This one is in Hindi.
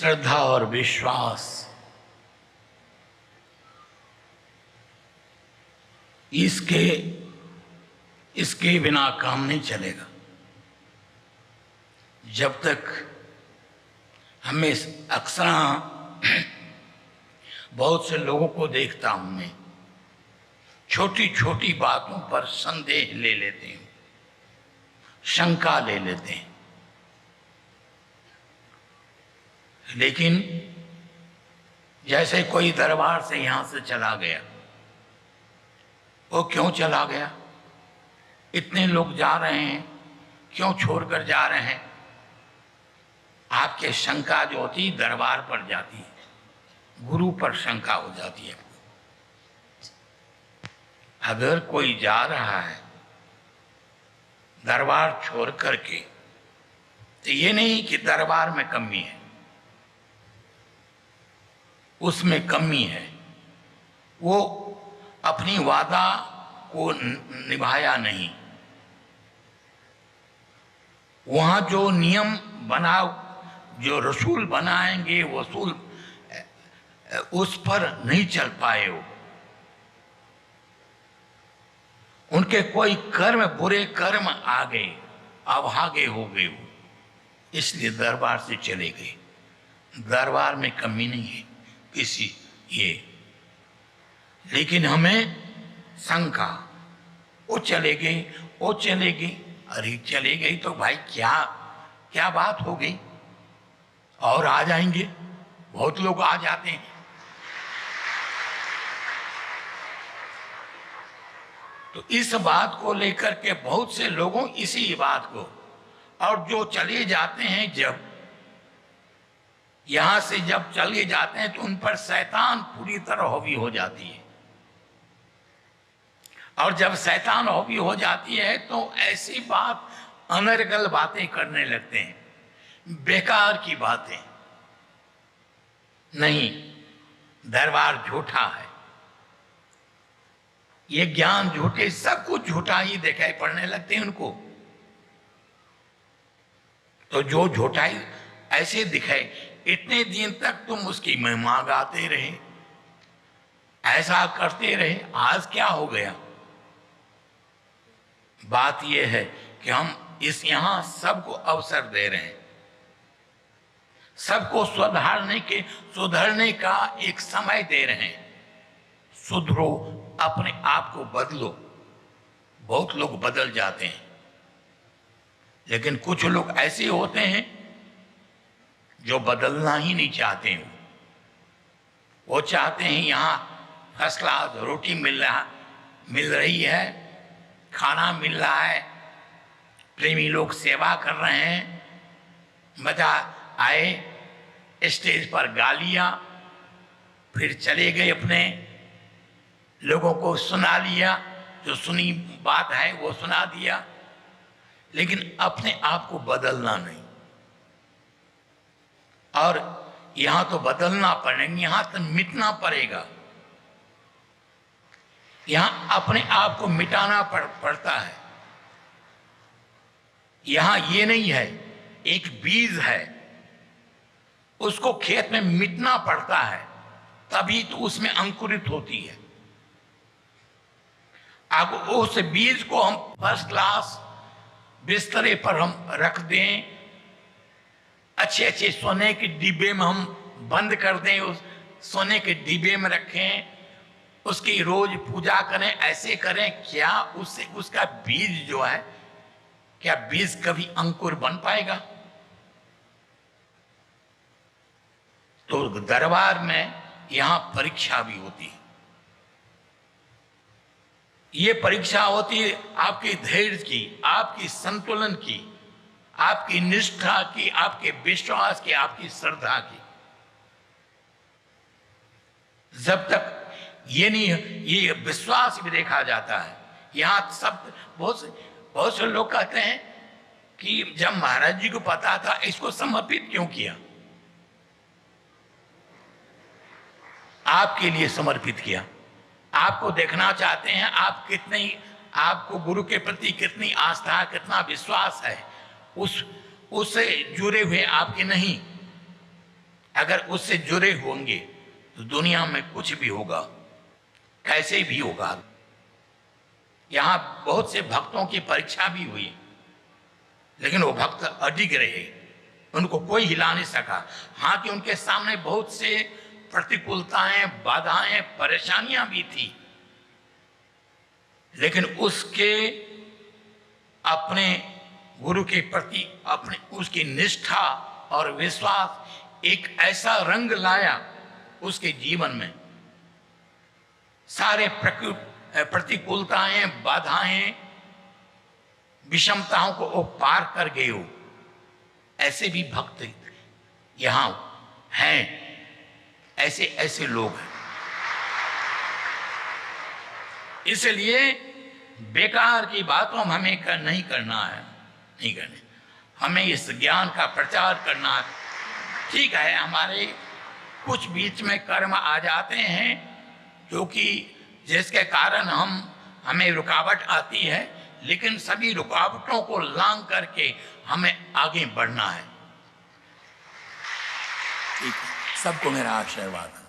श्रद्धा और विश्वास इसके बिना काम नहीं चलेगा। जब तक हमें अक्सर बहुत से लोगों को देखता हूं मैं, छोटी छोटी बातों पर संदेह ले लेते हैं, शंका ले लेते हैं। लेकिन जैसे कोई दरबार से यहां से चला गया, वो क्यों चला गया? इतने लोग जा रहे हैं, क्यों छोड़कर जा रहे हैं? आपके शंका जो होती दरबार पर जाती है, गुरु पर शंका हो जाती है। अगर कोई जा रहा है दरबार छोड़ करके, तो ये नहीं कि दरबार में कमी है, उसमें कमी है, वो अपनी वादा को निभाया नहीं। वहां जो नियम बना, जो रसूल बनाएंगे वसूल, उस पर नहीं चल पाए वो। उनके कोई कर्म, बुरे कर्म आ गए, अभागे हो गए वो, इसलिए दरबार से चले गए। दरबार में कमी नहीं है किसी ये, लेकिन हमें शंका, वो चले गए, वो चले गए। अरे चले गई तो भाई क्या क्या बात हो गई? और आ जाएंगे, बहुत लोग आ जाते हैं। तो इस बात को लेकर के बहुत से लोगों, इसी बात को, और जो चले जाते हैं, जब यहां से जब चले जाते हैं तो उन पर शैतान पूरी तरह हावी हो जाती है। और जब शैतान हावी हो जाती है तो ऐसी बात, अनर्गल बातें करने लगते हैं, बेकार की बातें। नहीं, दरबार झूठा है, ये ज्ञान झूठे, सब कुछ झूठा ही दिखाई पड़ने लगते हैं उनको। तो जो झूठाई ऐसे दिखाई, इतने दिन तक तुम उसकी महिमा गाते रहे, ऐसा करते रहे, आज क्या हो गया? बात यह है कि हम यहां सबको अवसर दे रहे हैं, सबको सुधरने का एक समय दे रहे हैं। सुधरो, अपने आप को बदलो। बहुत लोग बदल जाते हैं, लेकिन कुछ लोग ऐसे होते हैं जो बदलना ही नहीं चाहते हैं। वो चाहते हैं यहाँ फर्स्ट क्लास रोटी मिल रही है, खाना मिल रहा है, प्रेमी लोग सेवा कर रहे हैं, मजा आए, स्टेज पर गालियां, फिर चले गए, अपने लोगों को सुना लिया, जो सुनी बात है वो सुना दिया, लेकिन अपने आप को बदलना नहीं। और यहां तो बदलना पड़ेगा, यहां तो मिटना पड़ेगा, यहां अपने आप को मिटाना पड़ता है। यहां ये नहीं है, एक बीज है, उसको खेत में मिटना पड़ता है, तभी तो उसमें अंकुरित होती है। अब उस बीज को हम फर्स्ट क्लास बिस्तरे पर हम रख दें, अच्छे अच्छे सोने के डिब्बे में हम बंद कर दें, उस सोने के डिब्बे में रखें, उसकी रोज पूजा करें, ऐसे करें, क्या उससे उसका बीज जो है, क्या बीज कभी अंकुर बन पाएगा? तो दरबार में यहां परीक्षा भी होती है। ये परीक्षा होती है आपके धैर्य की, आपकी संतुलन की, आपकी निष्ठा की, आपके विश्वास की, आपकी श्रद्धा की। जब तक ये नहीं, ये विश्वास भी देखा जाता है। यहां सब बहुत से लोग कहते हैं कि जब महाराज जी को पता था, इसको समर्पित क्यों किया? आपके लिए समर्पित किया, आपको देखना चाहते हैं आप कितनी, आपको गुरु के प्रति कितनी आस्था, कितना विश्वास है, उससे जुड़े हुए आपके नहीं, अगर उससे जुड़े होंगे तो दुनिया में कुछ भी होगा, कैसे भी होगा। यहां बहुत से भक्तों की परीक्षा भी हुई, लेकिन वो भक्त अडिग रहे, उनको कोई हिला नहीं सका। हाँ कि उनके सामने बहुत से प्रतिकूलताएं, बाधाएं, परेशानियां भी थी, लेकिन उसके अपने गुरु के प्रति अपने उसकी निष्ठा और विश्वास एक ऐसा रंग लाया उसके जीवन में। सारे प्रतिकूलताएं, बाधाएं, विषमताओं को वो पार कर गए हो। ऐसे भी भक्त यहां हैं, ऐसे ऐसे लोग हैं। इसलिए बेकार की बातों में हमें नहीं करना है, नहीं करने। हमें इस ज्ञान का प्रचार करना है। ठीक है, हमारे कुछ बीच में कर्म आ जाते हैं क्योंकि जिसके कारण हमें रुकावट आती है, लेकिन सभी रुकावटों को लांघ करके हमें आगे बढ़ना है। ठीक है, सबको मेरा आशीर्वाद है।